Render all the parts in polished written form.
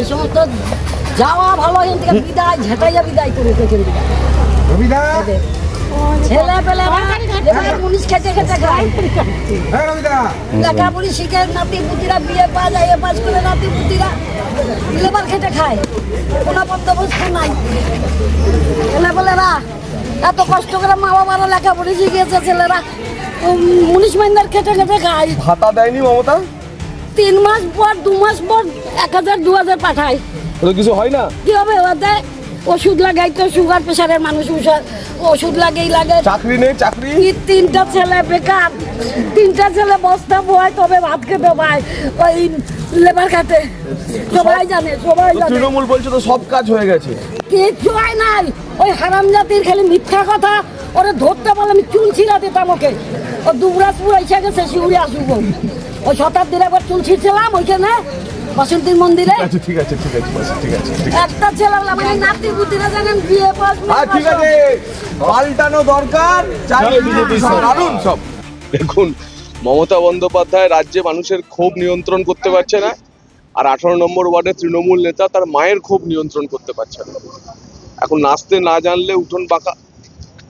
এই সমস্ত যাওয়া ভালো, এখান থেকে বিদায় ঝেঁটাইয়া বিদায় করে এখান থেকে ছেলে পেলেরা পুলিশ খেতে খেতে খায়, লেখাপড়ি শিখে নাতি পুতিরা বিয়ে পাস এ পাস করে নাতি পুতিরা লেবার খেটে খায়, কোনো বন্দোবস্ত নাই। ছেলেপেলেরা এত কষ্ট করে মা বাবারা লেখাপড়ি শিখিয়েছে, ছেলেরা মুনিশ মাইন্দার খেটে খেটে খায়। ভাতা দেয়নি মমতা? 3 মাস পর 2 মাস পর 1000 2000 পাঠায়। কিছু হয় না? কি হবে ওদের? ওষুধ লাগাই তো, সুগার প্রেশারের মানুষ ওষুধ লাগেই লাগে। চাকরি নেই, চাকরি 3টা ছেলে বেকার, 3টা ছেলে বস্তা বয় তবে ভাত খেতে পায় ওই লেবার খাতে। সবাই জানে, সবাই জানে। তৃণমূল বলছে তো সব কাজ হয়ে গেছে। কিচ্ছু হয় নাই, ওই হারাম জাতির খালি মিথ্যা কথা। ওরা ধরতে পারলে আমি চুল ছিঁড়া দিতাম ওকে। ও দুবরাজপুর এসে গেছে, শিউরি আসুক। ওই শতাব্দীর একবার চুল ছিঁড়ছিলাম ওইখানে বসন্তীর মন্দিরে। ঠিক আছে একটা ছেলে আমি নাতি পুতিরা জানেন বিয়ে পাস। ঠিক আছে, পাল্টানো দরকার। দারুণ সব। দেখুন, মমতা বন্দ্যোপাধ্যায় রাজ্যে মানুষের ক্ষোভ নিয়ন্ত্রণ করতে পারছে না, আর 18 নম্বর ওয়ার্ডের তৃণমূল নেতা তার মায়ের ক্ষোভ নিয়ন্ত্রণ করতে পারছে না। এখন নাচতে না জানলে উঠোন বাঁকা।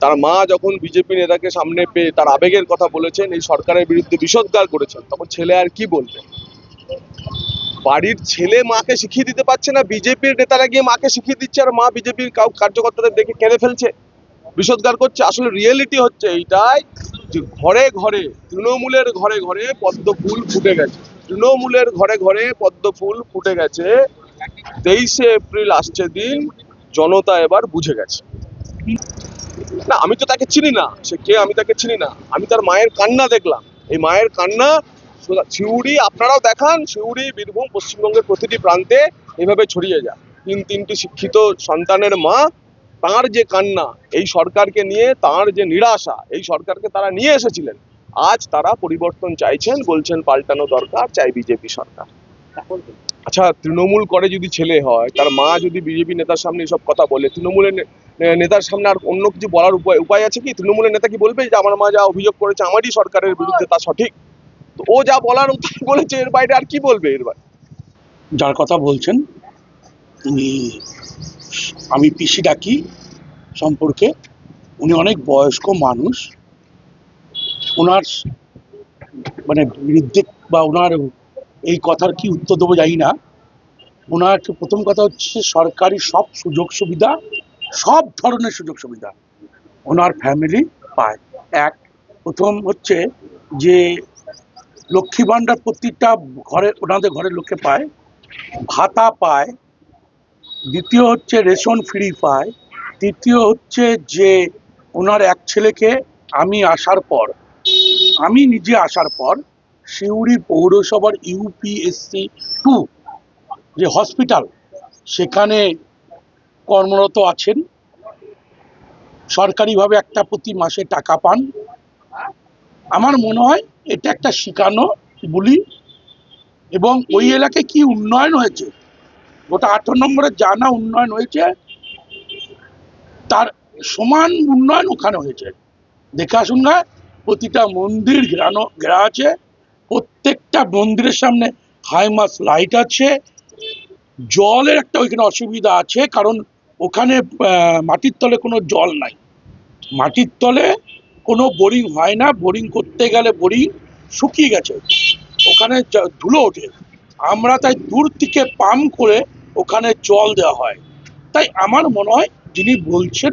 তার মা যখন বিজেপি নেতাকে সামনে পেয়ে তার আবেগের কথা বলেছেন, এই সরকারের বিরুদ্ধে বিষোদ্গার করেছেন, তখন ছেলে আর কি বলবে? বাড়ির ছেলে মাকে শিখিয়ে দিতে পারছে না, বিজেপির নেতারা গিয়ে মাকে শিখিয়ে দিচ্ছে, আর মা বিজেপির কার্যকর্তাদের দেখে কেঁদে ফেলছে, বিষোদ্গার করছে। আসলে রিয়েলিটি হচ্ছে এইটাই যে ঘরে ঘরে তৃণমূলের ঘরে ঘরে পদ্ম ফুল ফুটে গেছে। তৃণমূলের ঘরে ঘরে পদ্ম ফুল ফুটে গেছে। 23শে এপ্রিল আসছে দিন, জনতা এবার বুঝে গেছে। না, আমি তো তাকে চিনি না, সে কে আমি তাকে চিনি না। আমি তার মায়ের কান্না দেখলাম। এই মায়ের কান্না সিউড়ি, আপনারাও দেখান, সিউড়ি, বীরভূম, পশ্চিমবঙ্গের প্রতিটি প্রান্তে এভাবে ছড়িয়ে যায়। 3টি শিক্ষিত সন্তানের মা, তার যে কান্না, এই সরকারকে নিয়ে তার যে নিরাশা, এই সরকারকে তারা নিয়ে এসেছিলেন, আজ তারা পরিবর্তন চাইছেন, বলছেন পাল্টানো দরকার, চাই বিজেপি সরকার। আচ্ছা, তৃণমূল করে যদি ছেলে হয়, তার মা যদি বিজেপি নেতার সামনে এসব কথা বলে, তৃণমূলের নেতার সামনে আর অন্য কিছু বলার উপায় আছে কি? তৃণমূলের নেতা কি বলবে যে আমার মা যা অভিযোগ করেছে আমারই সরকারের বিরুদ্ধে তা সঠিক? তো ও যা বলার বলেছে, এর বাইরে আর কি বলবে? এর বাইরে যার কথা বলছেন তিনি, আমি পিসি ডাকি সম্পর্কে, উনি অনেক বয়স্ক মানুষ। ওনার মানে বিরুদ্ধে বা ওনার এই কথার কি উত্তর দেবো জানি না। ওনার প্রথম কথা হচ্ছে সরকারি সব সুযোগ সুবিধা, সব ধরনের সুযোগ সুবিধা ওনার ফ্যামিলি পায়। প্রথম হচ্ছে যে লক্ষ্মী ভাণ্ডার প্রতিটা ঘরে, ওনাদের ঘরের লোকে পায়, ভাতা পায়। দ্বিতীয় হচ্ছে রেশন ফ্রি পায়। তৃতীয় হচ্ছে যে ওনার এক ছেলেকে আমি নিজে আসার পর সিউড়ি পৌরসভার UPSC 2 যে হসপিটাল, সেখানে কর্মরত আছেন। সরকারিভাবে একটা প্রতি মাসে টাকা পান। আমার মনে হয় এটা একটা শিখানো বলি। এবং ওই এলাকায় কি উন্নয়ন হয়েছে, গোটা 18 নম্বরে জানা উন্নয়ন হয়েছে, তার সমান উন্নয়ন ওখানে হয়েছে। দেখে আসুন না, প্রতিটা মন্দির ঘেরা আছে, প্রত্যেকটা মন্দিরের সামনে হাইমাস লাইট আছে। জলের একটা ওইখানে অসুবিধা আছে, কারণ ওখানে মাটির তলে কোনো জল নাই, মাটির তলে কোনো বোরিং হয় না। বোরিং করতে গেলে বোরিং শুকিয়ে গেছে, ওখানে ধুলো ওঠে। আমরা তাই দূর থেকে পাম্প করে ওখানে জল দেওয়া হয়। তাই আমার মনে হয় যিনি বলছেন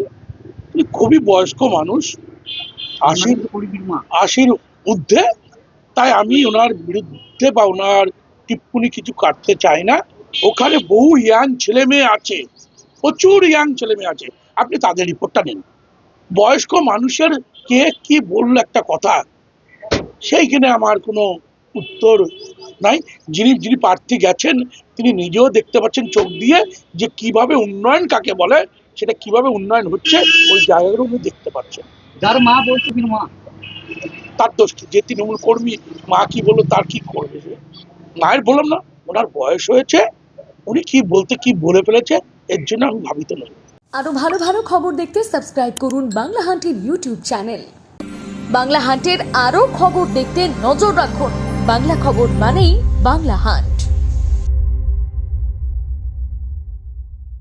তিনি খুবই বয়স্ক মানুষ, 80-র ঊর্ধ্বে। তাই আমি ওনার বিরুদ্ধে বা ওনার টিপ্পনি কিছু কাটতে চাই না। ওখানে বহু ইয়াং ছেলে মেয়ে আছে, প্রচুর ইয়াং ছেলে মেয়ে আছে, আপনি তাদের রিপোর্টটা নিন। বয়স্ক মানুষের কে কি বললো একটা কথা, সেইখানে আমার কোনো উত্তর নাই। যিনি প্রার্থী গেছেন তিনি নিজেও দেখতে পাচ্ছেন চোখ দিয়ে যে কিভাবে উন্নয়ন কাকে বলে, সেটা কিভাবে উন্নয়ন হচ্ছে, ওই জায়গাগুলো উনি দেখতে পাচ্ছেন। যার মা বলছে কি মা, তার দোষ কি? যে তৃণমূল কর্মী মা কি বললো, তার কি করবে? মায়ের বললাম না, ওনার বয়স হয়েছে, উনি কি বলতে কি বলে ফেলেছে, এর জন্য আমি ভাবিত নই। আরো ভালো ভালো খবর দেখতে সাবস্ক্রাইব করুন বাংলা হান্টের ইউটিউব চ্যানেল। বাংলা হান্টের আরো খবর দেখতে নজর রাখুন। বাংলা খবর মানেই বাংলা হান্ট।